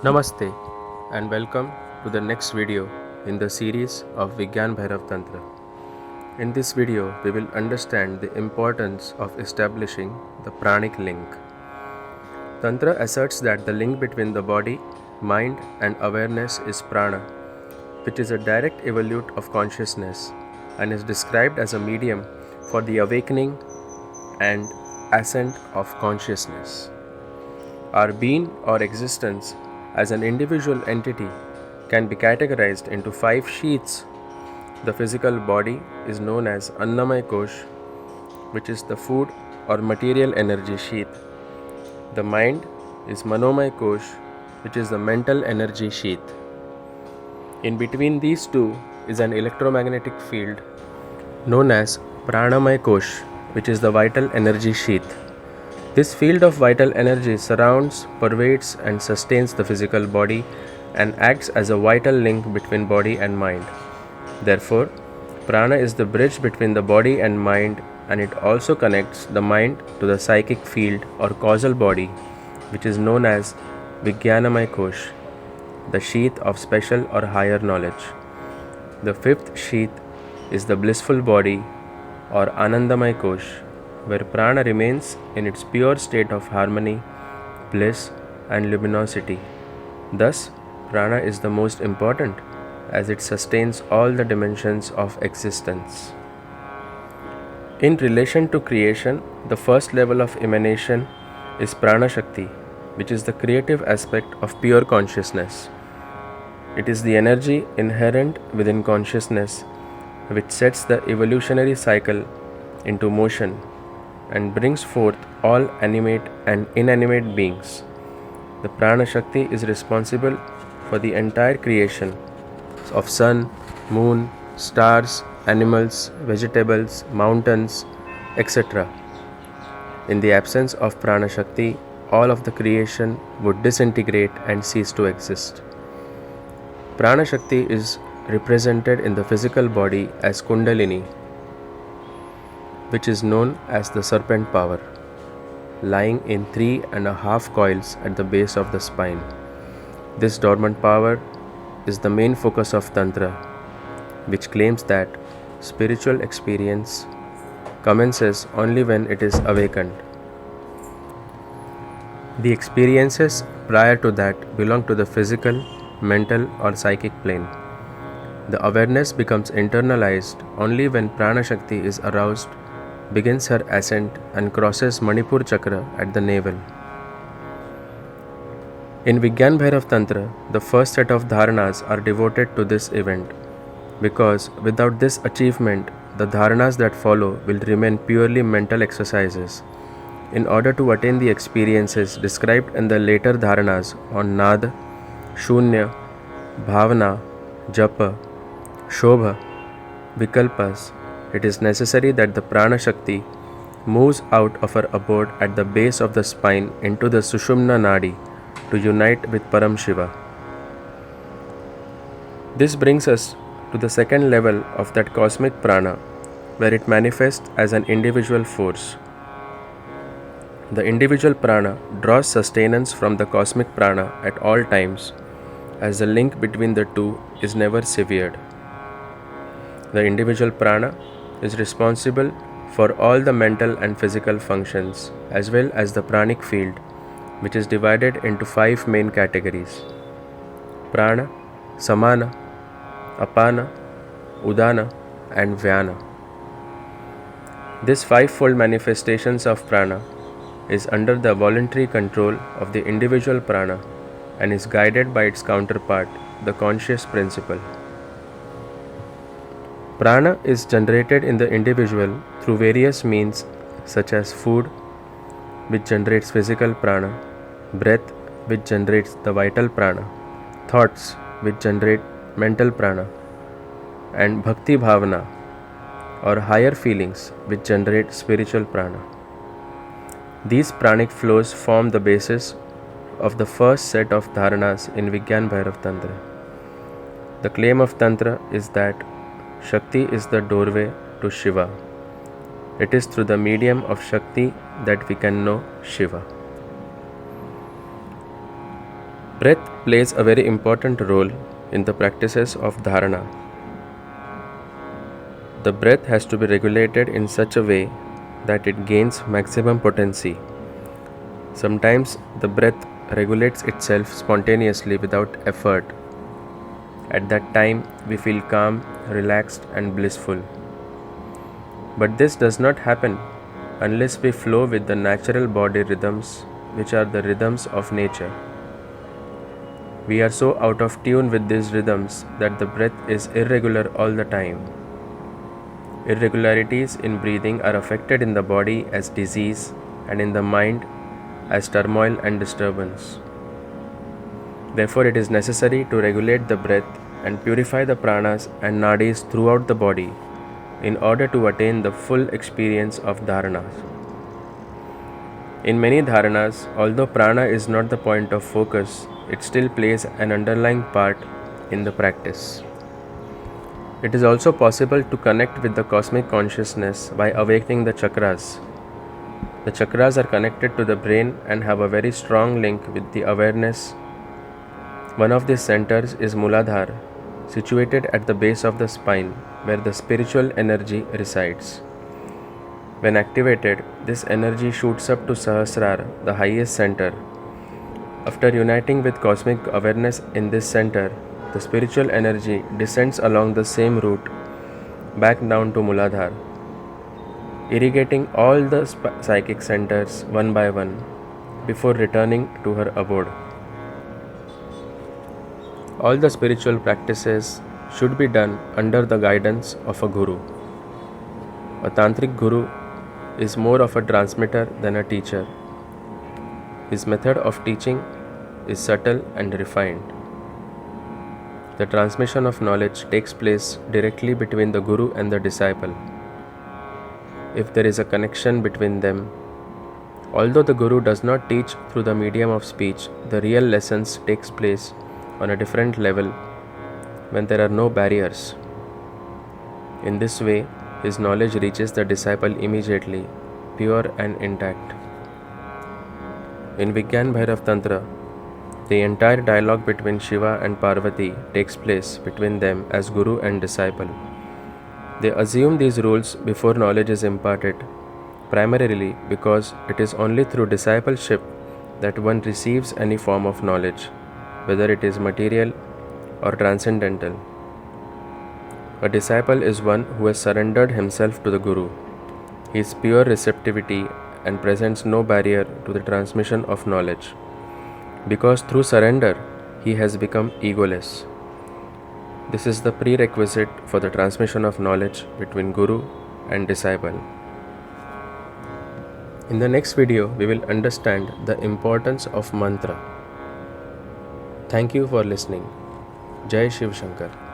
Namaste and welcome to the next video in the series of Vigyan Bhairav Tantra. In this video, we will understand the importance of establishing the pranic link. Tantra asserts that the link between the body, mind and awareness is prana, which is a direct evolute of consciousness and is described as a medium for the awakening and ascent of consciousness. Our being or existence as an individual entity can be categorized into 5 sheaths. The physical body is known as Annamaya Kosh, which is the food or material energy sheath. The mind is Manomaya Kosh, which is the mental energy sheath. In between these two is an electromagnetic field known as Pranamaya Kosh, which is the vital energy sheath. This field of vital energy surrounds, pervades, and sustains the physical body and acts as a vital link between body and mind. Therefore, prana is the bridge between the body and mind, and it also connects the mind to the psychic field or causal body, which is known as Vijnanamaya Kosh, the sheath of special or higher knowledge. The 5th sheath is the blissful body or Anandamaya Kosh, where prana remains in its pure state of harmony, bliss, and luminosity. Thus, prana is the most important as it sustains all the dimensions of existence. In relation to creation, the first level of emanation is prana shakti, which is the creative aspect of pure consciousness. It is the energy inherent within consciousness which sets the evolutionary cycle into motion and brings forth all animate and inanimate beings. The prana shakti is responsible for the entire creation of sun, moon, stars, animals, vegetables, mountains, etc. In the absence of prana shakti, all of the creation would disintegrate and cease to exist. Prana shakti is represented in the physical body as kundalini, which is known as the serpent power, lying in 3.5 coils at the base of the spine. This dormant power is the main focus of Tantra, which claims that spiritual experience commences only when it is awakened. The experiences prior to that belong to the physical, mental, or psychic plane. The awareness becomes internalized only when Prana Shakti is aroused, begins her ascent, and crosses Manipur Chakra at the navel. In Vigyan Bhairav Tantra, the first set of dharanas are devoted to this event, because without this achievement, the dharanas that follow will remain purely mental exercises. In order to attain the experiences described in the later dharanas on Nad, Shunya, Bhavana, Japa, Shobha, Vikalpas, it is necessary that the Prana Shakti moves out of her abode at the base of the spine into the Sushumna Nadi to unite with Param Shiva. This brings us to the second level of that cosmic prana, where it manifests as an individual force. The individual prana draws sustenance from the cosmic prana at all times, as the link between the two is never severed. The individual prana is responsible for all the mental and physical functions, as well as the pranic field, which is divided into 5 main categories: prana, samana, apana, udana, and vyana. This 5-fold manifestations of prana is under the voluntary control of the individual prana and is guided by its counterpart, the conscious principle. Prana is generated in the individual through various means such as food, which generates physical prana, breath, which generates the vital prana, thoughts, which generate mental prana, and bhakti bhavana, or higher feelings, which generate spiritual prana. These pranic flows form the basis of the first set of dharanas in Vigyan Bhairav Tantra. The claim of Tantra is that Shakti is the doorway to Shiva. It is through the medium of Shakti that we can know Shiva. Breath plays a very important role in the practices of dharana. The breath has to be regulated in such a way that it gains maximum potency. Sometimes the breath regulates itself spontaneously without effort. At that time, we feel calm, relaxed, and blissful. But this does not happen unless we flow with the natural body rhythms, which are the rhythms of nature. We are so out of tune with these rhythms that the breath is irregular all the time. Irregularities in breathing are affected in the body as disease and in the mind as turmoil and disturbance. Therefore, it is necessary to regulate the breath and purify the pranas and nadis throughout the body in order to attain the full experience of dharanas. In many dharanas, although prana is not the point of focus, it still plays an underlying part in the practice. It is also possible to connect with the cosmic consciousness by awakening the chakras. The chakras are connected to the brain and have a very strong link with the awareness. One of these centers is Muladhara, situated at the base of the spine, where the spiritual energy resides. When activated, this energy shoots up to Sahasrara, the highest center. After uniting with cosmic awareness in this center, the spiritual energy descends along the same route back down to Muladhara, irrigating all the psychic centers one by one before returning to her abode. All the spiritual practices should be done under the guidance of a guru. A tantric guru is more of a transmitter than a teacher. His method of teaching is subtle and refined. The transmission of knowledge takes place directly between the guru and the disciple. If there is a connection between them, although the guru does not teach through the medium of speech, the real lessons takes place on a different level when there are no barriers. In this way, his knowledge reaches the disciple immediately, pure and intact. In Vigyan Bhairav Tantra, the entire dialogue between Shiva and Parvati takes place between them as guru and disciple. They assume these rules before knowledge is imparted, primarily because it is only through discipleship that one receives any form of knowledge, whether it is material or transcendental. A disciple is one who has surrendered himself to the guru. His pure receptivity and presents no barrier to the transmission of knowledge, because through surrender he has become egoless. This is the prerequisite for the transmission of knowledge between guru and disciple. In the next video, we will understand the importance of mantra. Thank you for listening. Jai Shiv Shankar.